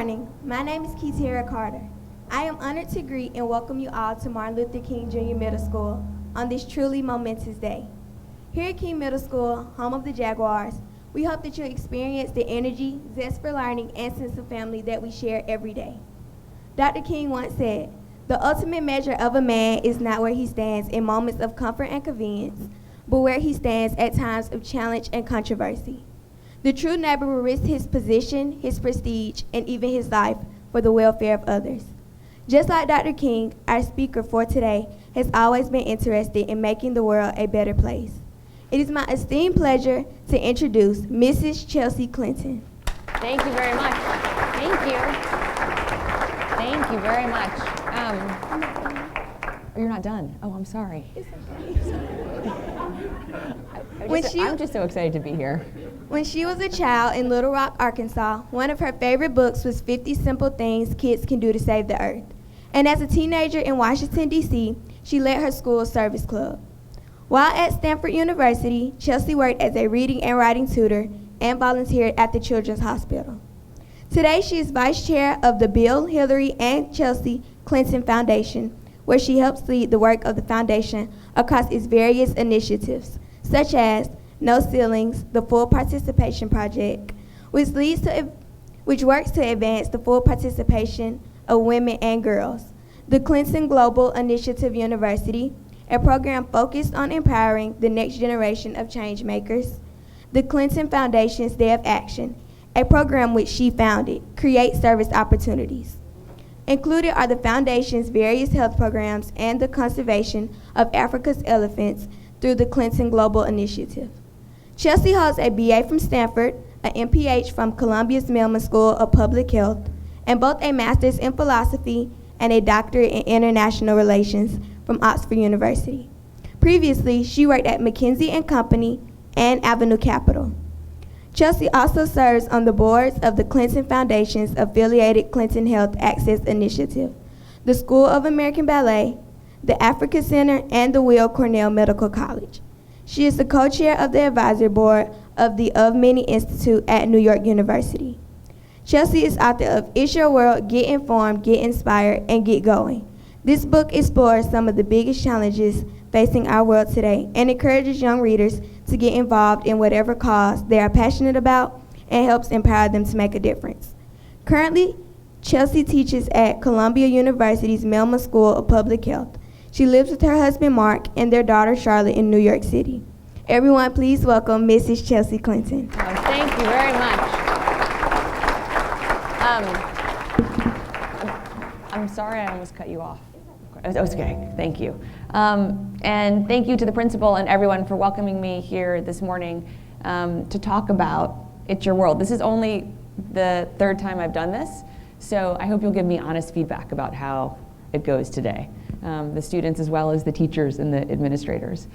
morning. My name is Keitara Carter. I am honored to greet and welcome you all to Martin Luther King Jr. Middle School on this truly momentous day. Here at King Middle School, home of the Jaguars, we hope that you'll experience the energy, zest for learning, and sense of family that we share every day. Dr. King once said, "The ultimate measure of a man is not where he stands in moments of comfort and convenience, but where he stands at times of challenge and controversy. The true neighbor will risk his position, his prestige, and even his life for the welfare of others." Just like Dr. King, our speaker for today has always been interested in making the world a better place. It is my esteemed pleasure to introduce Mrs. Chelsea Clinton. Thank you very much. Thank you. Thank you very much. You're not done. Oh, I'm sorry. It's okay. I'm just so excited to be here. When she was a child in Little Rock, Arkansas, one of her favorite books was 50 Simple Things Kids Can Do to Save the Earth. And as a teenager in Washington, D.C., she led her school service club. While at Stanford University, Chelsea worked as a reading and writing tutor and volunteered at the Children's Hospital. Today, she is vice chair of the Bill, Hillary, and Chelsea Clinton Foundation, where she helps lead the work of the foundation across its various initiatives, such as No Ceilings, the Full Participation Project, which works to advance the full participation of women and girls, the Clinton Global Initiative University, a program focused on empowering the next generation of change makers, the Clinton Foundation's Day of Action, a program which she founded, Create Service Opportunities. Included are the Foundation's various health programs and the conservation of Africa's elephants through the Clinton Global Initiative. Chelsea holds a BA from Stanford, an MPH from Columbia's Mailman School of Public Health, and both a master's in philosophy and a doctorate in international relations from Oxford University. Previously, she worked at McKinsey & Company and Avenue Capital. Chelsea also serves on the boards of the Clinton Foundation's affiliated Clinton Health Access Initiative, the School of American Ballet, the Africa Center, and the Weill Cornell Medical College. She is the co-chair of the advisory board of the Of Many Institute at New York University. Chelsea is author of It's Your World, Get Informed, Get Inspired, and Get Going. This book explores some of the biggest challenges facing our world today and encourages young readers to get involved in whatever cause they are passionate about and helps empower them to make a difference. Currently, Chelsea teaches at Columbia University's Mailman School of Public Health. She lives with her husband, Mark, and their daughter, Charlotte, in New York City. Everyone, please welcome Mrs. Chelsea Clinton. Oh, thank you very much. I'm sorry I almost cut you off. It was okay, thank you. And thank you to the principal and everyone for welcoming me here this morning to talk about It's Your World. This is only the third time I've done this, so I hope you'll give me honest feedback about how it goes today. The students as well as the teachers and the administrators.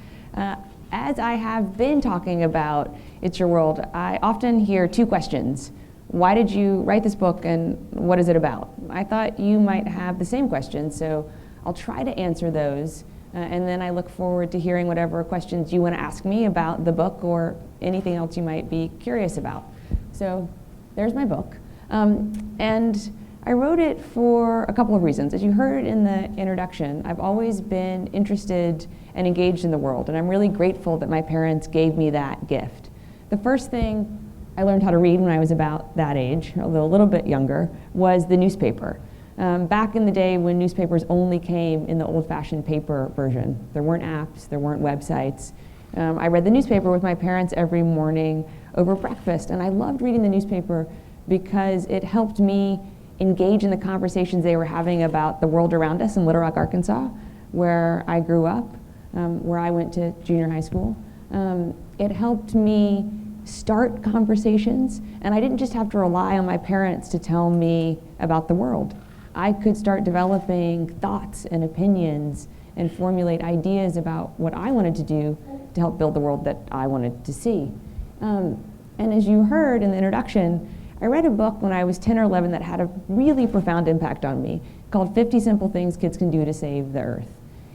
As I have been talking about It's Your World, I often hear two questions. Why did you write this book and what is it about? I thought you might have the same question, so I'll try to answer those, and then I look forward to hearing whatever questions you want to ask me about the book or anything else you might be curious about. So there's my book. And I wrote it for a couple of reasons. As you heard in the introduction, I've always been interested and engaged in the world, and I'm really grateful that my parents gave me that gift. The first thing I learned how to read when I was about that age, although a little bit younger, was the newspaper. Back in the day when newspapers only came in the old-fashioned paper version. There weren't apps, there weren't websites. I read the newspaper with my parents every morning over breakfast, and I loved reading the newspaper because it helped me engage in the conversations they were having about the world around us in Little Rock, Arkansas, where I grew up, where I went to junior high school. It helped me start conversations, and I didn't just have to rely on my parents to tell me about the world. I could start developing thoughts and opinions and formulate ideas about what I wanted to do to help build the world that I wanted to see. And as you heard in the introduction, I read a book when I was 10 or 11 that had a really profound impact on me called 50 Simple Things Kids Can Do to Save the Earth.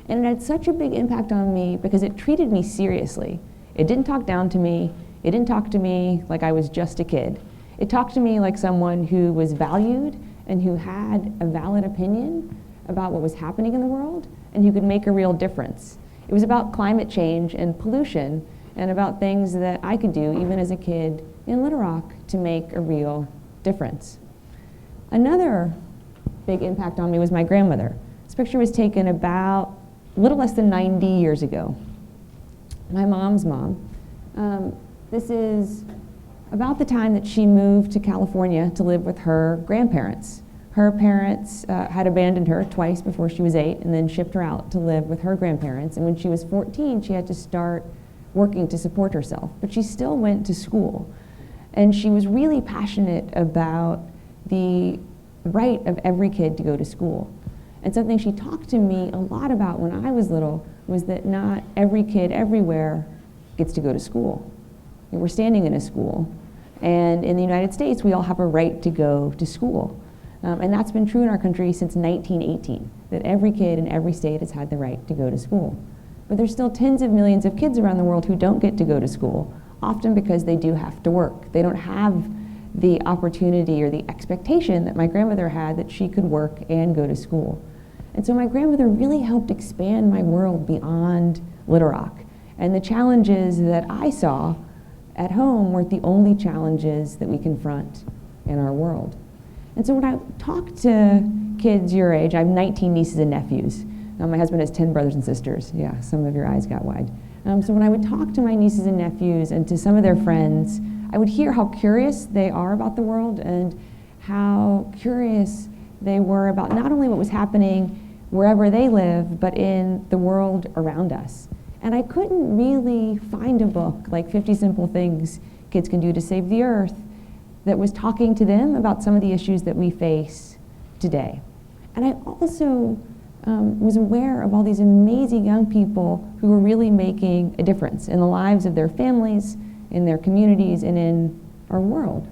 And it had such a big impact on me because it treated me seriously. It didn't talk down to me. It didn't talk to me like I was just a kid. It talked to me like someone who was valued and who had a valid opinion about what was happening in the world and who could make a real difference. It was about climate change and pollution and about things that I could do even as a kid in Little Rock to make a real difference. Another big impact on me was my grandmother. This picture was taken about a little less than 90 years ago. My mom's mom. This is about the time that she moved to California to live with her grandparents. Her parents had abandoned her twice before she was 8 and then shipped her out to live with her grandparents. And when she was 14, she had to start working to support herself. But she still went to school. And she was really passionate about the right of every kid to go to school. And something she talked to me a lot about when I was little was that not every kid everywhere gets to go to school. We're standing in a school. And in the United States, we all have a right to go to school. And that's been true in our country since 1918, that every kid in every state has had the right to go to school. But there's still tens of millions of kids around the world who don't get to go to school, often because they do have to work. They don't have the opportunity or the expectation that my grandmother had that she could work and go to school. And so my grandmother really helped expand my world beyond Little Rock. And the challenges that I saw at home weren't the only challenges that we confront in our world. And so when I talk to kids your age, I have 19 nieces and nephews. My husband has 10 brothers and sisters. Yeah, some of your eyes got wide. So when I would talk to my nieces and nephews and to some of their friends, I would hear how curious they are about the world and how curious they were about not only what was happening wherever they live, but in the world around us. And I couldn't really find a book like 50 Simple Things Kids Can Do to Save the Earth that was talking to them about some of the issues that we face today. And I also was aware of all these amazing young people who were really making a difference in the lives of their families, in their communities, and in our world.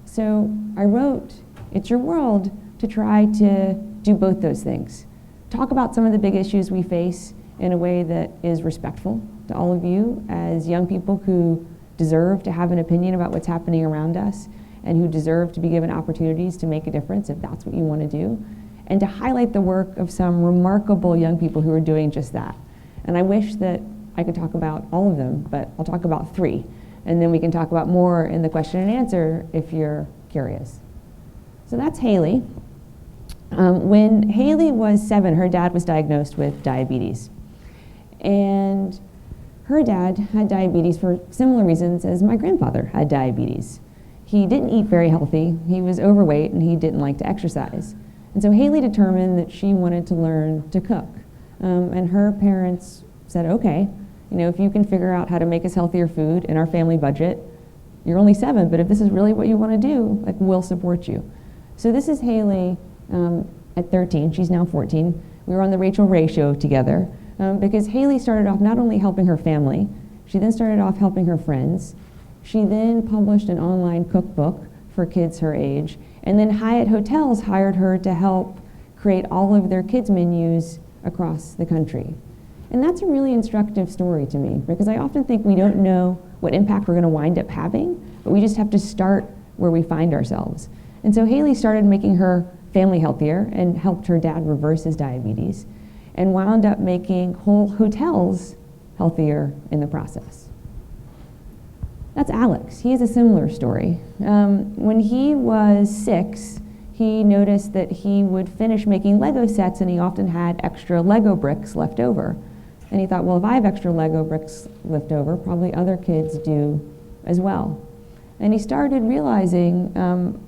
So I wrote It's Your World to try to do both those things. Talk about some of the big issues we face in a way that is respectful to all of you as young people who deserve to have an opinion about what's happening around us and who deserve to be given opportunities to make a difference if that's what you want to do, and to highlight the work of some remarkable young people who are doing just that. And I wish that I could talk about all of them, but I'll talk about 3, and then we can talk about more in the question and answer if you're curious. So that's Haley. When Haley was 7, her dad was diagnosed with diabetes. And her dad had diabetes for similar reasons as my grandfather had diabetes. He didn't eat very healthy, he was overweight, and he didn't like to exercise. And so Haley determined that she wanted to learn to cook. And her parents said, okay, if you can figure out how to make us healthier food in our family budget, you're only 7, but if this is really what you want to do, we'll support you. So this is Haley at 13, she's now 14. We were on the Rachel Ray show together because Haley started off not only helping her family, she then started off helping her friends. She then published an online cookbook for kids her age, and then Hyatt Hotels hired her to help create all of their kids' menus across the country. And that's a really instructive story to me, because I often think we don't know what impact we're going to wind up having, but we just have to start where we find ourselves. And so Haley started making her family healthier and helped her dad reverse his diabetes, and wound up making whole hotels healthier in the process. That's Alex. He has a similar story. When he was 6, he noticed that he would finish making Lego sets and he often had extra Lego bricks left over. And he thought, well, if I have extra Lego bricks left over, probably other kids do as well. And he started realizing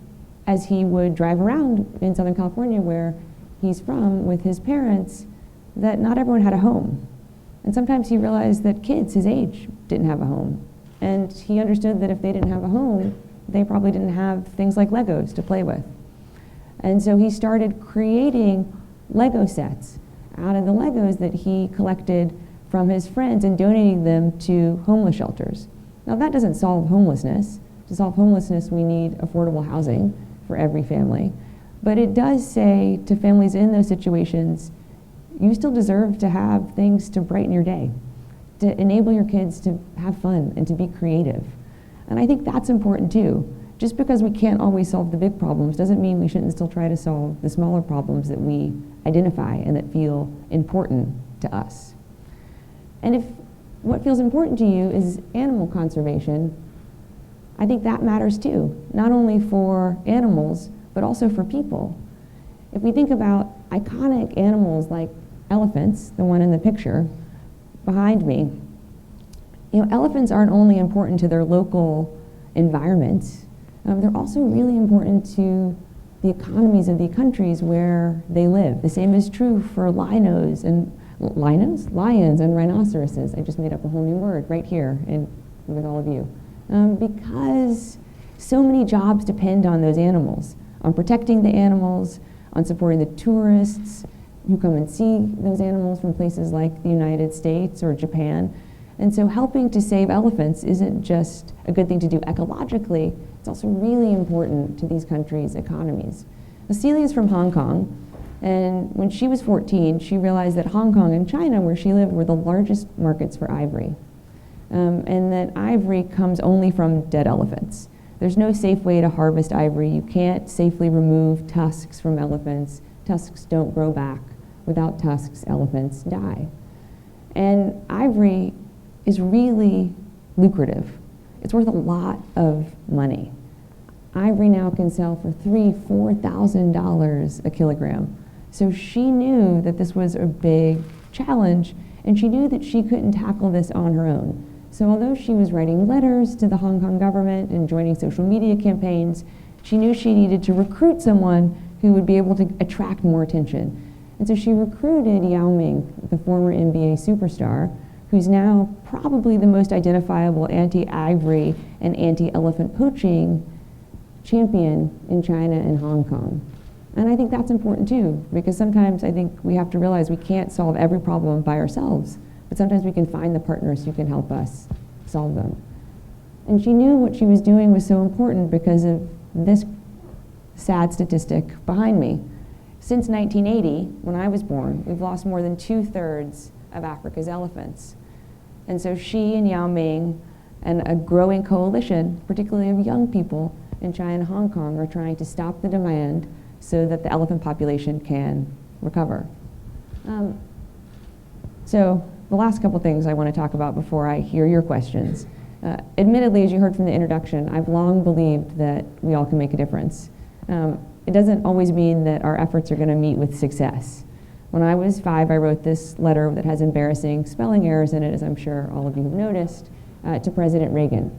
as he would drive around in Southern California where he's from with his parents that not everyone had a home. And sometimes he realized that kids his age didn't have a home. And he understood that if they didn't have a home, they probably didn't have things like Legos to play with. And so he started creating Lego sets out of the Legos that he collected from his friends and donating them to homeless shelters. Now that doesn't solve homelessness. To solve homelessness, we need affordable housing for every family. But it does say to families in those situations, you still deserve to have things to brighten your day, to enable your kids to have fun and to be creative. And I think that's important too. just because we can't always solve the big problems doesn't mean we shouldn't still try to solve the smaller problems that we identify and that feel important to us. And if what feels important to you is animal conservation, I think that matters too, not only for animals, but also for people. If we think about iconic animals like elephants, the one in the picture behind me, elephants aren't only important to their local environment, they're also really important to the economies of the countries where they live. The same is true for lions and rhinoceroses. I just made up a whole new word right here with all of you. Because so many jobs depend on those animals, on protecting the animals, on supporting the tourists who come and see those animals from places like the United States or Japan. And so helping to save elephants isn't just a good thing to do ecologically, it's also really important to these countries' economies. Celia's from Hong Kong, and when she was 14, she realized that Hong Kong and China, where she lived, were the largest markets for ivory. And that ivory comes only from dead elephants. There's no safe way to harvest ivory. You can't safely remove tusks from elephants. Tusks don't grow back. Without tusks, elephants die. And ivory is really lucrative. It's worth a lot of money. Ivory now can sell for $4,000 a kilogram. So she knew that this was a big challenge, and she knew that she couldn't tackle this on her own. So although she was writing letters to the Hong Kong government and joining social media campaigns, she knew she needed to recruit someone who would be able to attract more attention. And so she recruited Yao Ming, the former NBA superstar, who's now probably the most identifiable anti-ivory and anti-elephant poaching champion in China and Hong Kong. And I think that's important too, because sometimes I think we have to realize we can't solve every problem by ourselves, but sometimes we can find the partners who can help us solve them. And she knew what she was doing was so important because of this sad statistic behind me. Since 1980, when I was born, we've lost more than 2/3 of Africa's elephants. And so she and Yao Ming and a growing coalition, particularly of young people in China and Hong Kong, are trying to stop the demand so that the elephant population can recover. So the last couple things I want to talk about before I hear your questions. Admittedly, as you heard from the introduction, I've long believed that we all can make a difference. It doesn't always mean that our efforts are going to meet with success. When I was 5, I wrote this letter that has embarrassing spelling errors in it, as I'm sure all of you have noticed, to President Reagan.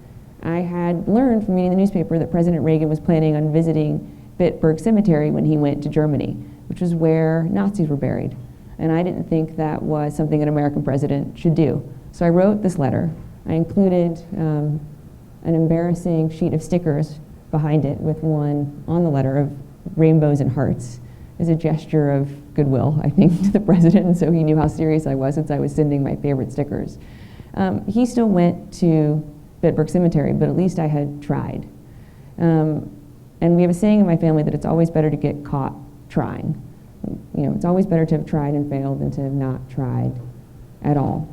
I had learned from reading the newspaper that President Reagan was planning on visiting Bitburg Cemetery when he went to Germany, which was where Nazis were buried. And I didn't think that was something an American president should do. So I wrote this letter. I included an embarrassing sheet of stickers behind it with one on the letter of rainbows and hearts as a gesture of goodwill, I think, to the president, and so he knew how serious I was since I was sending my favorite stickers. He still went to Bitburg Cemetery, but at least I had tried. And we have a saying in my family that it's always better to get caught trying. It's always better to have tried and failed than to have not tried at all.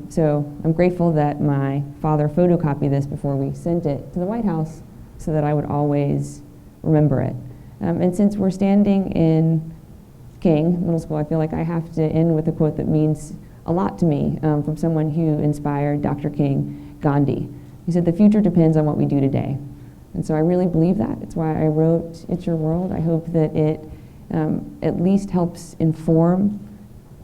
So I'm grateful that my father photocopied this before we sent it to the White House so that I would always remember it. And since we're standing in King Middle School, I feel like I have to end with a quote that means a lot to me from someone who inspired Dr. King, Gandhi. He said, "The future depends on what we do today." And so I really believe that. It's why I wrote It's Your World. I hope that it at least helps inform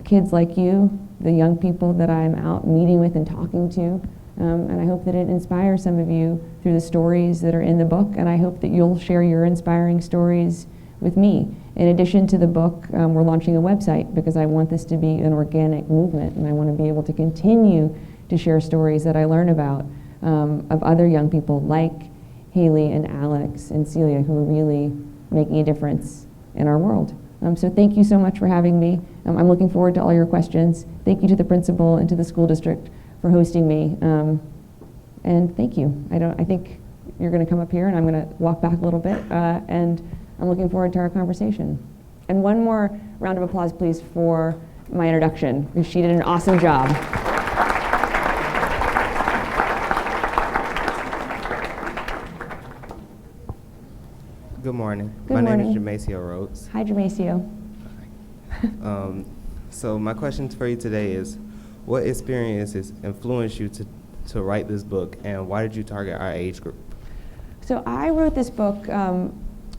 kids like you, the young people that I'm out meeting with and talking to. And I hope that it inspires some of you through the stories that are in the book, and I hope that you'll share your inspiring stories with me. In addition to the book, we're launching a website because I want this to be an organic movement, and I want to be able to continue to share stories that I learn about of other young people like Haley and Alex and Celia who are really making a difference in our world. So thank you so much for having me. I'm looking forward to all your questions. Thank you to the principal and to the school district for hosting me. And thank you. I think you're going to come up here and I'm going to walk back a little bit. And I'm looking forward to our conversation. And one more round of applause, please, for my introduction, because she did an awesome job. Good morning. Good My morning. name is Jamasio Rhodes. Hi, Jamasio. So my question for you today is, what experiences influenced you to write this book, and why did you target our age group? So I wrote this book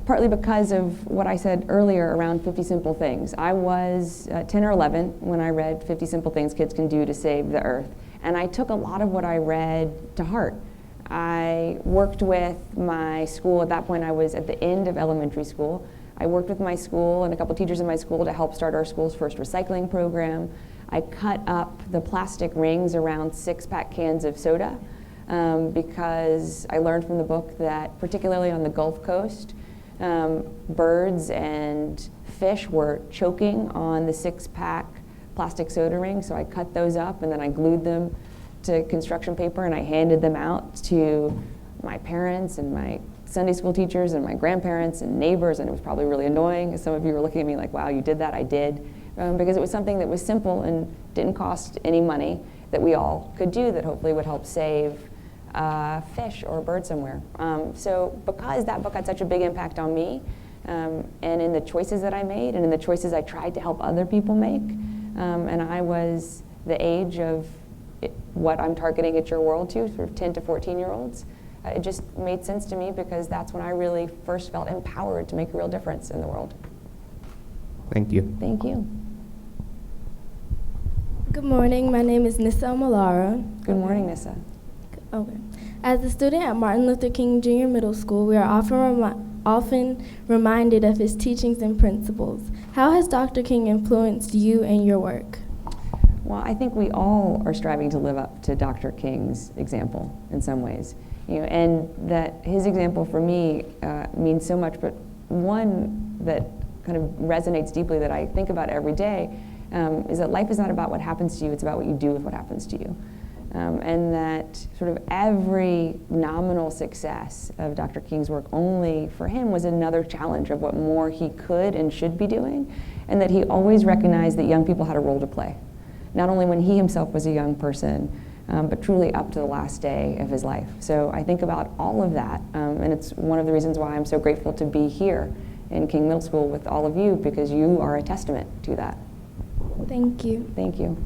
partly because of what I said earlier around 50 Simple Things. I was 10 or 11 when I read 50 Simple Things Kids Can Do to Save the Earth, and I took a lot of what I read to heart. I worked with my school. At that point, I was at the end of elementary school. I worked with my school and a couple teachers in my school to help start our school's first recycling program. I cut up the plastic rings around 6-pack cans of soda because I learned from the book that, particularly on the Gulf Coast, birds and fish were choking on the 6-pack plastic soda rings. So I cut those up and then I glued them to construction paper and I handed them out to my parents and my Sunday school teachers and my grandparents and neighbors, and it was probably really annoying. Some of you were looking at me like, wow, you did that? I did. Because it was something that was simple and didn't cost any money that we all could do that hopefully would help save a fish or a bird somewhere. So because that book had such a big impact on me, and in the choices that I made and in the choices I tried to help other people make, and I was the age of what I'm targeting at Your World to, sort of 10 to 14-year-olds, it just made sense to me because that's when I really first felt empowered to make a real difference in the world. Thank you. Thank you. Good morning. My name is Nissa Malara. Good morning, Nissa. Okay. As a student at Martin Luther King Jr. Middle School, we are often reminded of his teachings and principles. How has Dr. King influenced you and your work? Well, I think we all are striving to live up to Dr. King's example in some ways. And that his example for me means so much, but one that kind of resonates deeply that I think about every day is that life is not about what happens to you, it's about what you do with what happens to you. And that sort of every nominal success of Dr. King's work only for him was another challenge of what more he could and should be doing, and that he always recognized that young people had a role to play, not only when he himself was a young person, but truly up to the last day of his life. So I think about all of that, and it's one of the reasons why I'm so grateful to be here in King Middle School with all of you, because you are a testament to that. Thank you. Thank you.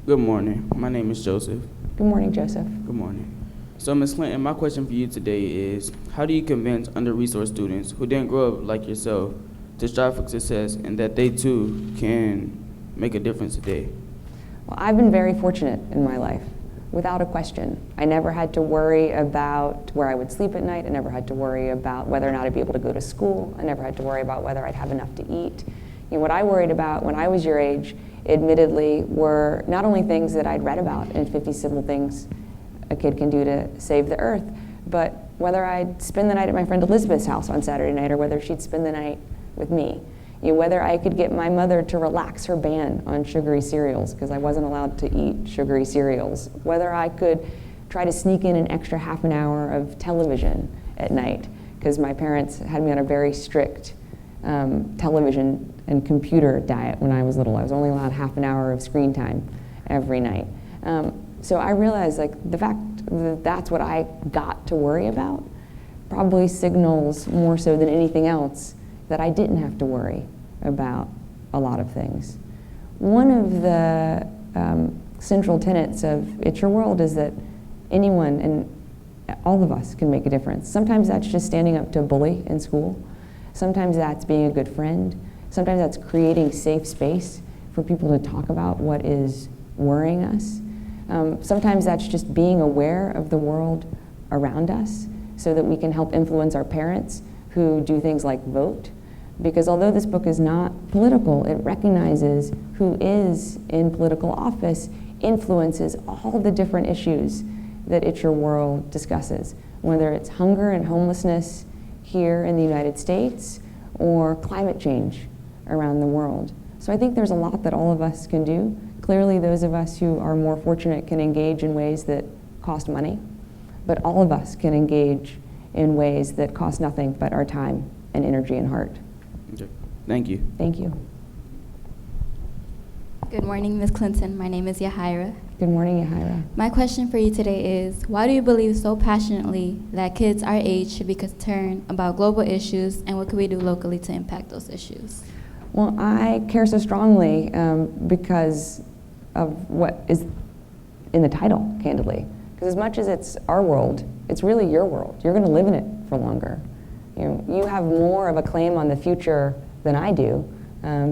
Good morning. My name is Joseph. Good morning, Joseph. Good morning. So, Ms. Clinton, my question for you today is, how do you convince under-resourced students who didn't grow up like yourself to strive for success and that they too can make a difference today? Well, I've been very fortunate in my life, without a question. I never had to worry about where I would sleep at night. I never had to worry about whether or not I'd be able to go to school. I never had to worry about whether I'd have enough to eat. What I worried about when I was your age, admittedly, were not only things that I'd read about in 50 Simple Things a Kid Can Do to Save the Earth, but whether I'd spend the night at my friend Elizabeth's house on Saturday night or whether she'd spend the night with me. Whether I could get my mother to relax her ban on sugary cereals because I wasn't allowed to eat sugary cereals. Whether I could try to sneak in an extra half an hour of television at night because my parents had me on a very strict television and computer diet when I was little. I was only allowed half an hour of screen time every night. So I realized the fact that that's what I got to worry about probably signals more so than anything else that I didn't have to worry about a lot of things. One of the central tenets of It's Your World is that anyone and all of us can make a difference. Sometimes that's just standing up to a bully in school. Sometimes that's being a good friend. Sometimes that's creating safe space for people to talk about what is worrying us. Sometimes that's just being aware of the world around us so that we can help influence our parents who do things like vote. Because although this book is not political, it recognizes who is in political office influences all the different issues that It's Your World discusses, whether it's hunger and homelessness here in the United States or climate change around the world. So I think there's a lot that all of us can do. Clearly, those of us who are more fortunate can engage in ways that cost money, but all of us can engage in ways that cost nothing but our time and energy and heart. Okay. Thank you. Thank you. Good morning, Ms. Clinton. My name is Yahira. Good morning, Yahira. My question for you today is, why do you believe so passionately that kids our age should be concerned about global issues, and what can we do locally to impact those issues? Well, I care so strongly because of what is in the title, candidly. Because as much as it's our world, it's really your world. You're going to live in it for longer. You have more of a claim on the future than I do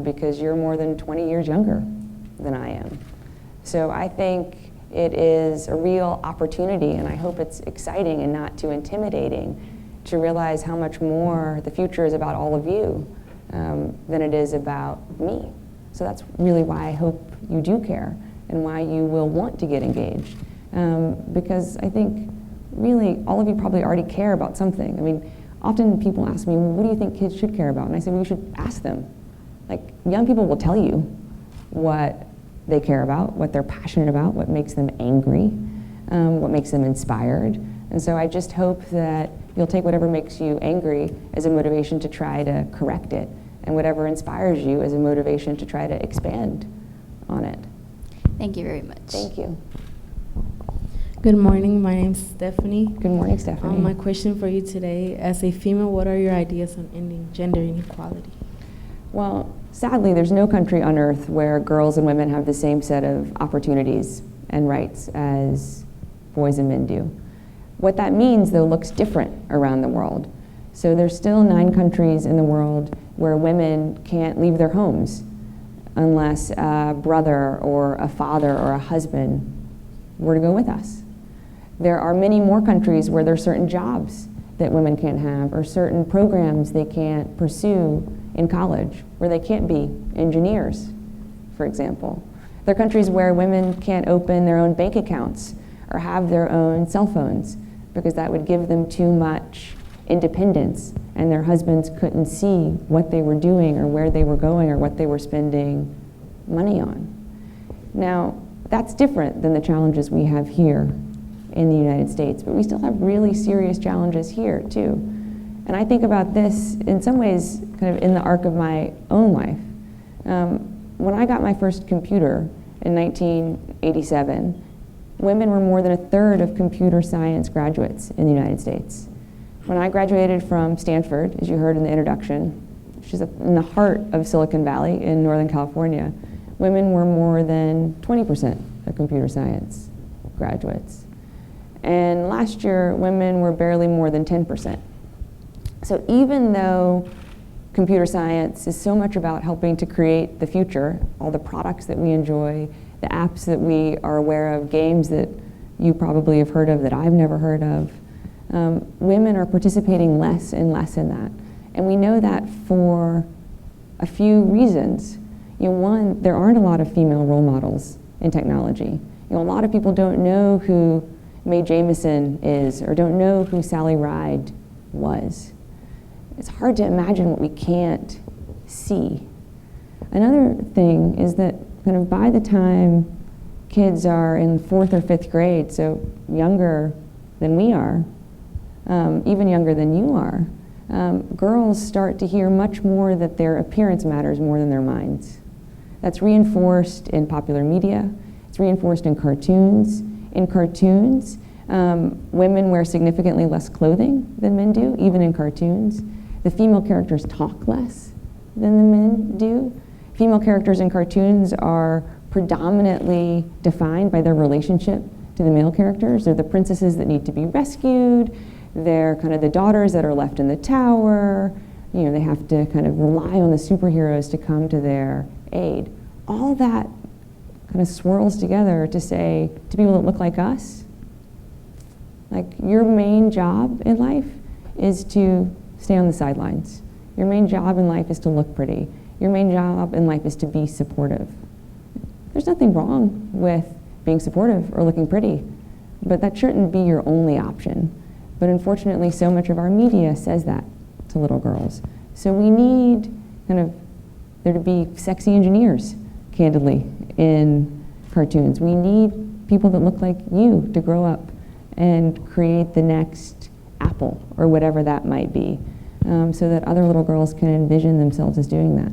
because you're more than 20 years younger than I am. So I think it is a real opportunity, and I hope it's exciting and not too intimidating to realize how much more the future is about all of you than it is about me. So that's really why I hope you do care and why you will want to get engaged. Because I think really all of you probably already care about something. I mean, often people ask me, well, what do you think kids should care about? And I say, well, you should ask them. Like, young people will tell you what they care about, what they're passionate about, what makes them angry, what makes them inspired. And so I just hope that you'll take whatever makes you angry as a motivation to try to correct it, and whatever inspires you as a motivation to try to expand on it. Thank you very much. Thank you. Good morning, my name's Stephanie. Good morning, Stephanie. My question for you today, as a female, what are your ideas on ending gender inequality? Well, sadly, there's no country on earth where girls and women have the same set of opportunities and rights as boys and men do. What that means, though, looks different around the world. So there's still 9 countries in the world where women can't leave their homes unless a brother or a father or a husband were to go with us. There are many more countries where there are certain jobs that women can't have, or certain programs they can't pursue in college, where they can't be engineers, for example. There are countries where women can't open their own bank accounts or have their own cell phones because that would give them too much independence, and their husbands couldn't see what they were doing or where they were going or what they were spending money on. Now, that's different than the challenges we have here in the United States, but we still have really serious challenges here too. And I think about this in some ways kind of in the arc of my own life. When I got my first computer in 1987, women were more than 1/3 of computer science graduates in the United States. When I graduated from Stanford, as you heard in the introduction, which is in the heart of Silicon Valley in Northern California, women were more than 20% of computer science graduates. And last year, women were barely more than 10%. So even though computer science is so much about helping to create the future, all the products that we enjoy, the apps that we are aware of, games that you probably have heard of that I've never heard of, women are participating less and less in that. And we know that for a few reasons. One, there aren't a lot of female role models in technology. A lot of people don't know who Mae Jemison is or don't know who Sally Ride was. It's hard to imagine what we can't see. Another thing is that kind of by the time kids are in 4th or 5th grade, so younger than we are, even younger than you are, girls start to hear much more that their appearance matters more than their minds. That's reinforced in popular media. It's reinforced in cartoons. In cartoons, women wear significantly less clothing than men do, even in cartoons. The female characters talk less than the men do. Female characters in cartoons are predominantly defined by their relationship to the male characters. They're the princesses that need to be rescued. They're kind of the daughters that are left in the tower. They have to kind of rely on the superheroes to come to their aid. All that kind of swirls together to say to people that look like us, like, your main job in life is to stay on the sidelines. Your main job in life is to look pretty. Your main job in life is to be supportive. There's nothing wrong with being supportive or looking pretty, but that shouldn't be your only option. But unfortunately, so much of our media says that to little girls. So we need there to be sexy engineers, candidly, in cartoons. We need people that look like you to grow up and create the next Apple or whatever that might be, so that other little girls can envision themselves as doing that.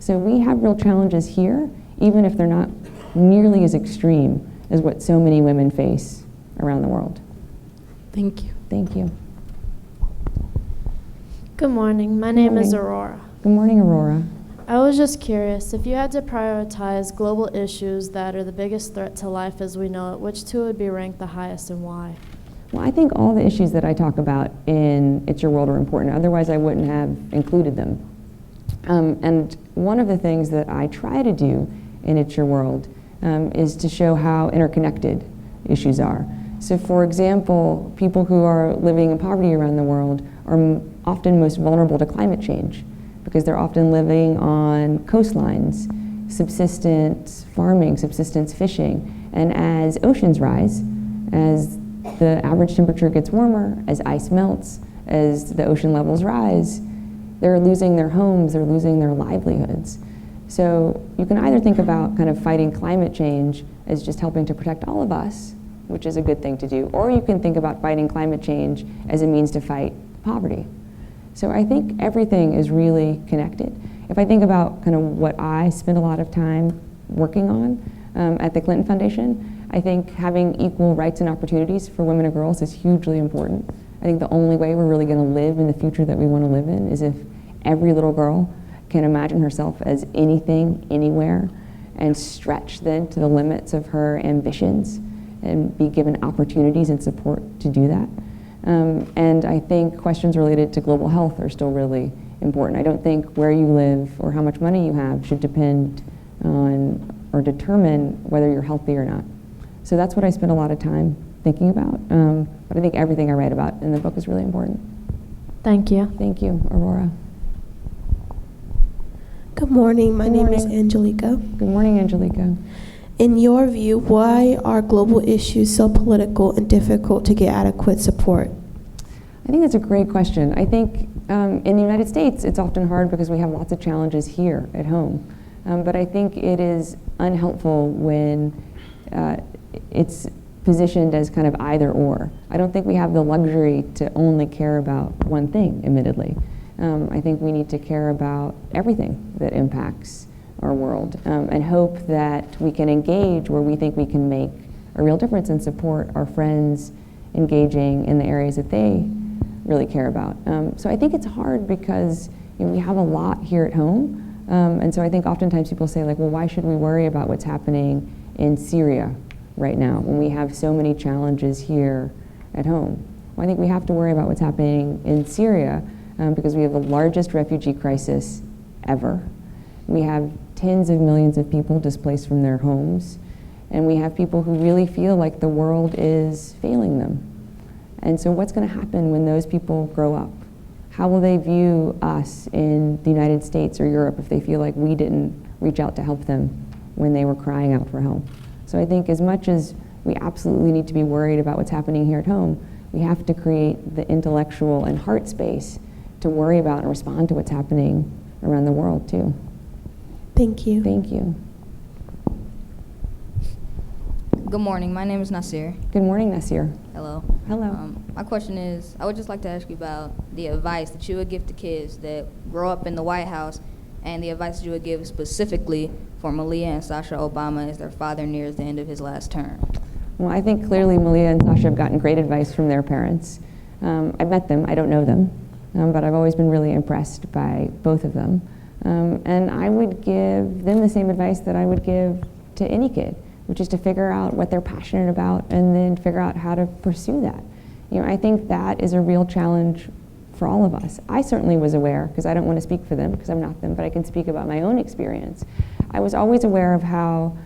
So we have real challenges here, even if they're not nearly as extreme is what so many women face around the world. Thank you. Thank you. Good morning. My name is Aurora. Good morning, Aurora. I was just curious, if you had to prioritize global issues that are the biggest threat to life as we know it, which two would be ranked the highest and why? Well, I think all the issues that I talk about in It's Your World are important. Otherwise, I wouldn't have included them. And one of the things that I try to do in It's Your World is to show how interconnected issues are. So, for example, people who are living in poverty around the world are often most vulnerable to climate change because they're often living on coastlines, subsistence farming, subsistence fishing. And as oceans rise, as the average temperature gets warmer, as ice melts, as the ocean levels rise, they're losing their homes, they're losing their livelihoods. So you can either think about kind of fighting climate change as just helping to protect all of us, which is a good thing to do, or you can think about fighting climate change as a means to fight poverty. So I think everything is really connected. If I think about kind of what I spend a lot of time working on at the Clinton Foundation, I think having equal rights and opportunities for women and girls is hugely important. I think the only way we're really going to live in the future that we want to live in is if every little girl can imagine herself as anything, anywhere, and stretch then to the limits of her ambitions and be given opportunities and support to do that. And I think questions related to global health are still really important. I don't think where you live or how much money you have should depend on or determine whether you're healthy or not. So that's what I spend a lot of time thinking about. But I think everything I write about in the book is really important. Thank you. Thank you, Aurora. Good morning. My name is Angelica. Good morning, Angelica. In your view, why are global issues so political and difficult to get adequate support? I think that's a great question. I think in the United States, it's often hard because we have lots of challenges here at home. But I think it is unhelpful when it's positioned as kind of either or. I don't think we have the luxury to only care about one thing, admittedly. I think we need to care about everything that impacts our world and hope that we can engage where we think we can make a real difference and support our friends engaging in the areas that they really care about. So I think it's hard because we have a lot here at home. And so I think oftentimes people say, like, well, why should we worry about what's happening in Syria right now when we have so many challenges here at home? Well, I think we have to worry about what's happening in Syria because we have the largest refugee crisis ever. We have tens of millions of people displaced from their homes, and we have people who really feel like the world is failing them. And so what's going to happen when those people grow up? How will they view us in the United States or Europe if they feel like we didn't reach out to help them when they were crying out for help? So I think as much as we absolutely need to be worried about what's happening here at home, we have to create the intellectual and heart space to worry about and respond to what's happening around the world too. Thank you. Thank you. Good morning. My name is Nasir. Good morning, Nasir. Hello. Hello. My question is, I would just like to ask you about the advice that you would give to kids that grow up in the White House and the advice that you would give specifically for Malia and Sasha Obama as their father nears the end of his last term. Well, I think clearly Malia and Sasha have gotten great advice from their parents. I've met them. I don't know them. But I've always been really impressed by both of them. And I would give them the same advice that I would give to any kid, which is to figure out what they're passionate about and then figure out how to pursue that. I think that is a real challenge for all of us. I certainly was aware, because I don't want to speak for them because I'm not them, but I can speak about my own experience. I was always aware of how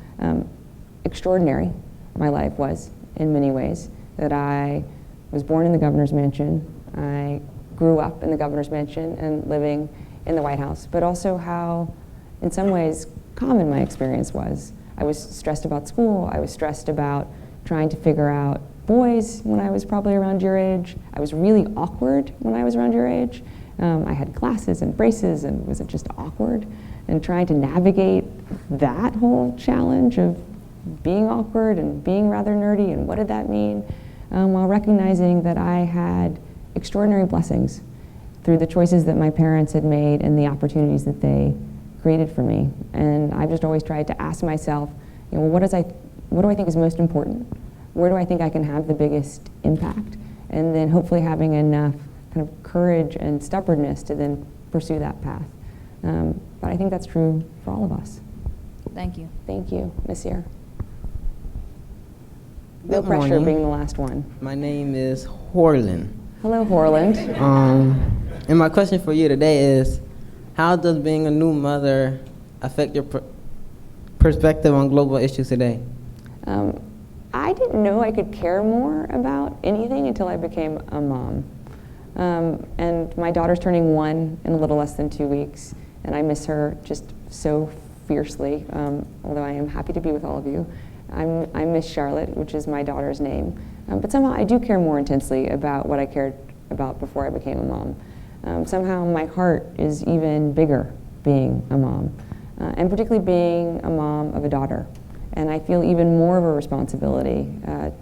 extraordinary my life was in many ways, that I was born in the governor's mansion, I grew up in the governor's mansion and living in the White House, but also how, in some ways, common my experience was. I was stressed about school. I was stressed about trying to figure out boys when I was probably around your age. I was really awkward when I was around your age. I had glasses and braces and was just awkward. And trying to navigate that whole challenge of being awkward and being rather nerdy and what did that mean, while recognizing that I had extraordinary blessings through the choices that my parents had made and the opportunities that they created for me. And I've just always tried to ask myself, what what do I think is most important? Where do I think I can have the biggest impact? And then hopefully having enough kind of courage and stubbornness to then pursue that path. But I think that's true for all of us. Thank you. Thank you, Ms. Year. No Good pressure morning. being the last one. My name is Horland. Hello, Horland. And my question for you today is, how does being a new mother affect your perspective on global issues today? I didn't know I could care more about anything until I became a mom. And my daughter's turning 1 in a little less than 2 weeks, and I miss her just so fiercely, although I am happy to be with all of you. I miss Charlotte, which is my daughter's name, but somehow I do care more intensely about what I cared about before I became a mom. Somehow my heart is even bigger being a mom, and particularly being a mom of a daughter. And I feel even more of a responsibility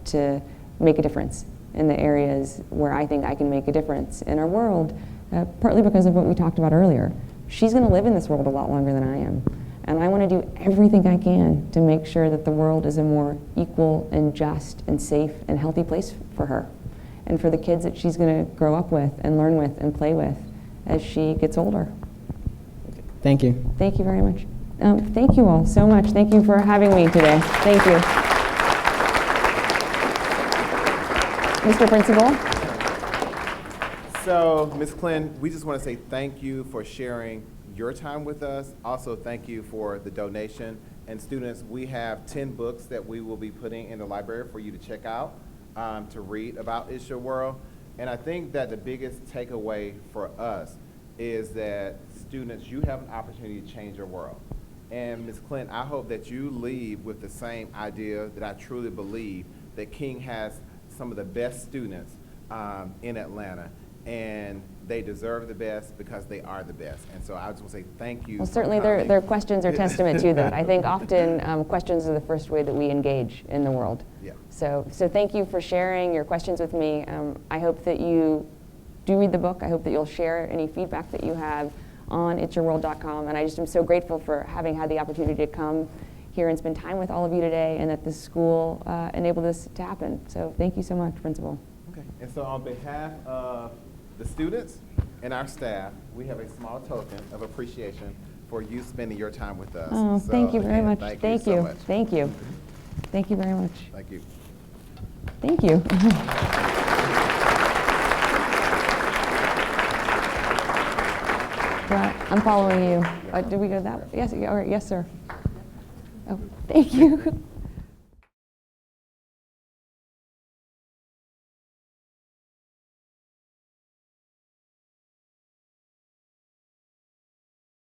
to make a difference in the areas where I think I can make a difference in our world, partly because of what we talked about earlier. She's going to live in this world a lot longer than I am. And I want to do everything I can to make sure that the world is a more equal and just and safe and healthy place for her and for the kids that she's going to grow up with and learn with and play with as she gets older. Thank you. Thank you very much. Thank you all so much. Thank you for having me today. Thank you. Mr. Principal. So, Ms. Clinton, we just want to say thank you for sharing your time with us. Also, thank you for the donation. And students, we have 10 books that we will be putting in the library for you to check out, to read about It's Your World. And I think that the biggest takeaway for us is that students, you have an opportunity to change your world. And Ms. Clinton, I hope that you leave with the same idea that I truly believe that King has some of the best students in Atlanta. And they deserve the best because they are the best. And so I just want to say thank you. Well, certainly their questions are testament to that. I think often questions are the first way that we engage in the world. Yeah. So thank you for sharing your questions with me. I hope that you do read the book. I hope that you'll share any feedback that you have on itsyourworld.com. And I just am so grateful for having had the opportunity to come here and spend time with all of you today, and that the school enabled this to happen. So thank you so much, Principal. Okay. And so on behalf of the students and our staff, we have a small token of appreciation for you spending your time with us. Oh, so, thank you very again, much. Thank you so much. Thank you. Thank you very much. Thank you. Thank you. I'm following you. Did we go that way? Yes, all right, yes, sir. Oh, thank you.